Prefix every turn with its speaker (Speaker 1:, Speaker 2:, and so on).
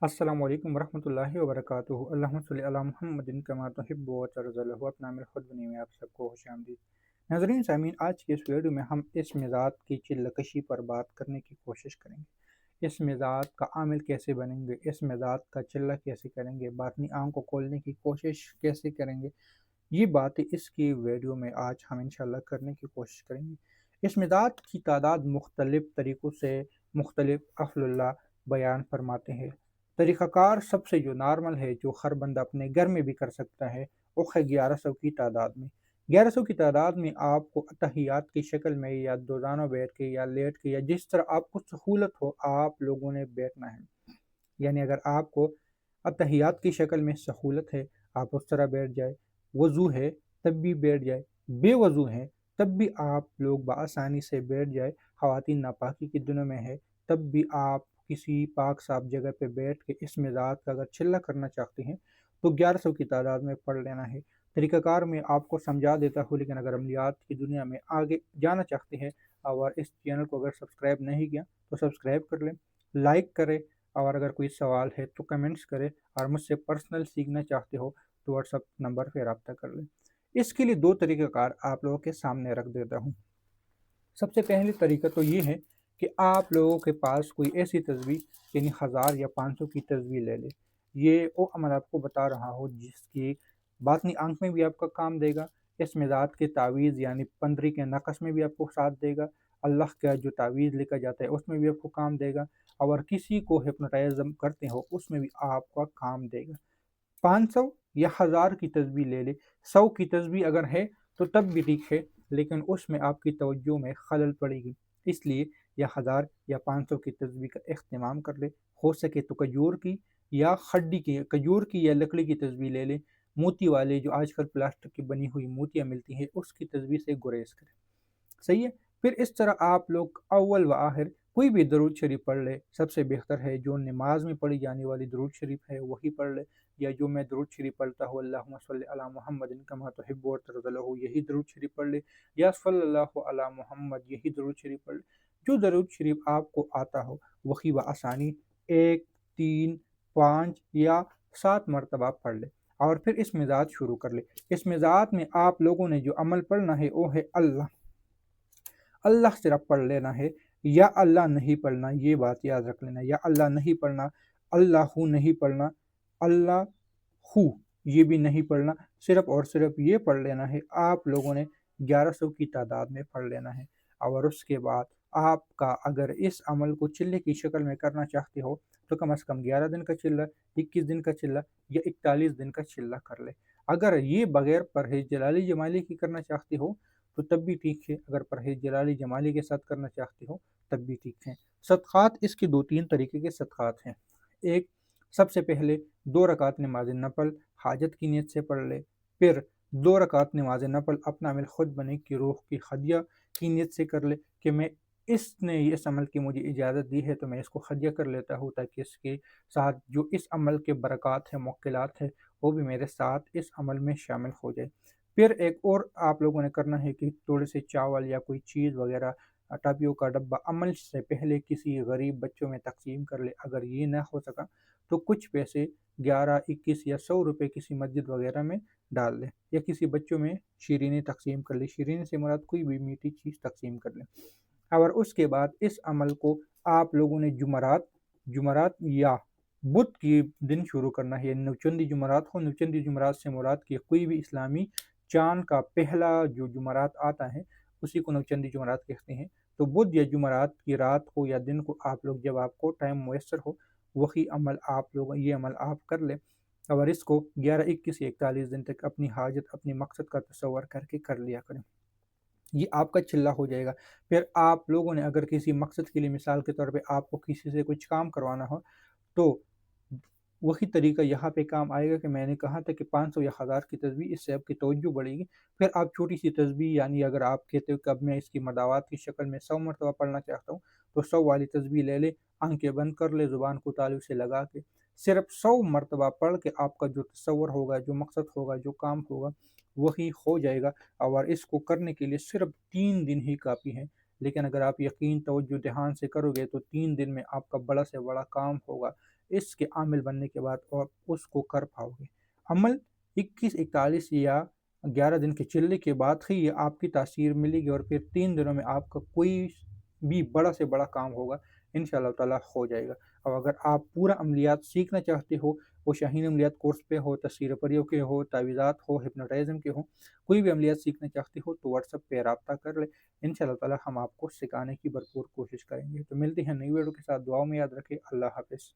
Speaker 1: अस्सलामु अलैकुम वरहमतुल्लाहि वबरकातुहू। अल्लाहुम्मा सल्लि अला मुहम्मदिन कमा तुहिब्बु व तर्ज़ुहू। अपना मिल खुद बनी में आप सबको खुशामदीद। नाज़रीन सामीन, आज की इस वीडियो में हम इस मिज़ाज की चिल्लकशी पर बात करने की कोशिश करेंगे। इस मिज़ाज का आमिल कैसे बनेंगे, इस मिज़ाज का चिल्ला कैसे करेंगे, बातनी आँख को खोलने की कोशिश कैसे करेंगे, ये बातें इसकी वीडियो में आज हम इंशाल्लाह करने की कोशिश करेंगे। इस मिज़ाज की तादाद मुख्तलिफ़ तरीक़ों से मुख्तलिफ़ अफ़्ज़ुल्लाह बयान फरमाते हैं। तरीक़ाकार सबसे जो नॉर्मल है, जो हर बंदा अपने घर में भी कर सकता है, वो है 1100 की तादाद में। 1100 की तादाद में आपको अतहियात की शक्ल में या रोज़ाना बैठ के या लेट के या जिस तरह आपको सहूलत हो, आप लोगों ने बैठना है। यानी अगर आपको अतहियात की शक्ल में सहूलत है, आप उस तरह बैठ जाए। वज़ू है तब भी बैठ जाए, बेवज़ू हैं तब भी आप लोग बआसानी से बैठ जाए। ख़वातीन नापाकी के दिनों में है तब भी आप किसी पाक साफ जगह पे बैठ के इस मिज़ाज का अगर चिल्ला करना चाहते हैं तो 1100 की तादाद में पढ़ लेना है। तरीक़ाकार मैं आपको समझा देता हूँ, लेकिन अगर अमलियात की दुनिया में आगे जाना चाहते हैं और इस चैनल को अगर सब्सक्राइब नहीं किया तो सब्सक्राइब कर लें, लाइक करें, और अगर कोई सवाल है तो कमेंट्स करें, और मुझसे पर्सनल सीखना चाहते हो तो व्हाट्सअप नंबर पर रब्ता कर लें। इसके लिए दो तरीक़ाकार आप लोगों के सामने रख देता हूँ। सबसे पहले तरीका तो ये है कि आप लोगों के पास कोई ऐसी तस्वीर यानी 1000 या 500 की तस्वीर ले लें। ये वो अमल आपको बता रहा हो जिसकी बातनी आंख में भी आपका काम देगा, इस मिज़ाज के तावीज़ यानी पंदरी के नक़श में भी आपको साथ देगा, अल्लाह का जो तावीज़ लिखा जाता है उसमें भी आपको काम देगा, और किसी को हिप्नोटाइज़ करते हो उसमें भी आपका काम देगा। 500 या 1000 की तस्बीह ले ले, 100 की तस्बीह अगर है तो तब भी ठीक है, लेकिन उसमें आपकी तवज्जो में खलल पड़ेगी। इसलिए या 1000 या 500 की तस्बीह का इख्तिमाम कर ले। हो सके तो खजूर की या खड्डी की, खजूर की या लकड़ी की तस्बीह ले लें। मोती वाले जो आजकल प्लास्टिक की बनी हुई मोतियाँ मिलती हैं उसकी तस्बीह से गुरेज करें। सही है। फिर इस तरह आप लोग अव्वल व आखिर कोई भी दरूद शरीफ पढ़ ले। सबसे बेहतर है जो नमाज में पढ़ी जाने वाली दरूद शरीफ है वही पढ़ ले, या जो मैं दरूद शरीफ पढ़ता हूँ अल्लाहुम्मा सल्लि अला मुहम्मदिन कमा तुहिब्बु व तर्ज़ुहू, यही दरूद शरीफ पढ़ ले, या सल्लल्लाहु अला मुहम्मद, यही दरूद शरीफ पढ़ ले। जो दरूद शरीफ आपको आता हो वही बआसानी 1, 3, 5 या 7 मरतबा पढ़ ले, और फिर इस मिज़ाज शुरू कर ले। इस मिज़ाज में आप लोगों ने जो अमल पढ़ना है वो है अल्लाह। अल्लाह सिर्फ पढ़ लेना है, या अल्लाह नहीं पढ़ना, ये बात याद रख लेना। या अल्लाह नहीं पढ़ना, अल्लाहू नहीं पढ़ना, अल्लाह हू ये भी नहीं पढ़ना, सिर्फ और सिर्फ ये पढ़ लेना है। आप लोगों ने 1100 की तादाद में पढ़ लेना है। और उसके बाद आपका अगर इस अमल को चिल्ले की शक्ल में करना चाहते हो तो कम से कम 11 दिन का चिल्ला, 21 दिन का चिल्ला या 41 दिन का चिल्ला कर ले। अगर ये बगैर परहेज जलाली जमाली की करना चाहते हो तो तब भी ठीक है, अगर परहेज जलाली जमाली के साथ करना चाहते हो तब भी ठीक है। सदक़ात इसके दो तीन तरीके के सदक़ात हैं। एक, सबसे पहले 2 रकात नमाज नफल हाजत की नीयत से पढ़ ले। फिर 2 रकात नमाज नफल अपना अमिल खुद बने की रूह की हदिया की नीयत से कर ले कि मैं इसने इस अमल की मुझे इजाज़त दी है तो मैं इसको हदिया कर लेता हूँ, ताकि इसके साथ जो इस अमल के बरक़ात हैं, मुक्किलात हैं, वो भी मेरे साथ इस अमल में शामिल हो जाए। फिर एक और आप लोगों ने करना है कि थोड़े से चावल या कोई चीज़ वगैरह, टापियों का डब्बा अमल से पहले किसी गरीब बच्चों में तकसीम कर ले। अगर ये ना हो सका तो कुछ पैसे 11, 21 या 100 रुपये किसी मस्जिद वगैरह में डाल दें, या किसी बच्चों में शीरीनी तकसीम कर ले। शीरीनी से मुराद कोई भी मीठी चीज़ तकसीम कर लें। और उसके बाद इस अमल को आप लोगों ने जुमरात जुमरात या बुध की दिन शुरू करना है। नवचंदी जुमरात हो, नवचंदी जुमरात से मुराद की कोई भी इस्लामी चाँद का पहला जो जुमरात आता है उसी को नवचंदी जुमरात कहते हैं। तो बुध या जुमरात की रात को या दिन को आप लोग, जब आपको टाइम मुयस्सर हो, वही अमल आप लोग ये अमल आप कर लें, और इसको 11, 21 या 41 दिन तक अपनी हाजत, अपनी मकसद का तसव्वुर करके कर लिया करें। ये आपका चिल्ला हो जाएगा। फिर आप लोगों ने अगर किसी मकसद के लिए, मिसाल के तौर पे आपको किसी से कुछ काम करवाना हो, तो वही तरीका यहाँ पे काम आएगा कि मैंने कहा था कि 500 या 1000 की तस्बीह, इससे आपकी तवज्जो बढ़ेगी। फिर आप छोटी-सी तस्बीह, यानी अगर आप कहते हो कि अब मैं इसकी मदावात की शक्ल में 100 मरतबा पढ़ना चाहता हूँ, तो 100 वाली तस्बीह ले लें, आँखें बंद कर ले, ज़ुबान को तालू से लगा के सिर्फ 100 मरतबा पढ़ के आपका जो तसव्वुर होगा, जो मकसद होगा, जो काम होगा, वही हो जाएगा। और इसको करने के लिए सिर्फ 3 दिन ही काफ़ी है। लेकिन अगर आप यकीन, तवज्जो, ध्यान से करोगे तो 3 दिन में आपका बड़ा से बड़ा काम होगा। اس کے عامل بننے کے بعد آپ اس کو کر پاؤ گے۔ عمل 21 41 یا 11 دن کے چلنے کے بعد ہی یہ آپ کی تاثیر ملے گی، اور پھر 3 دنوں میں آپ کا کوئی بھی بڑا سے بڑا کام ہوگا انشاءاللہ تعالیٰ ہو جائے گا۔ اور اگر آپ پورا عملیات سیکھنا چاہتے ہو، وہ شاہین عملیات کورس پہ ہو، تفسیر پریوں کے ہو، تعویذات ہو، ہپنوٹائزم کے ہو، کوئی بھی عملیات سیکھنا چاہتے ہو تو واٹس ایپ پہ رابطہ کر لیں، انشاءاللہ تعالیٰ ہم آپ کو سکھانے کی بھرپور کوشش کریں گے۔ تو ملتے ہیں نئی ویڈیو کے ساتھ، دعاؤں میں یاد رکھیں۔ اللہ حافظ۔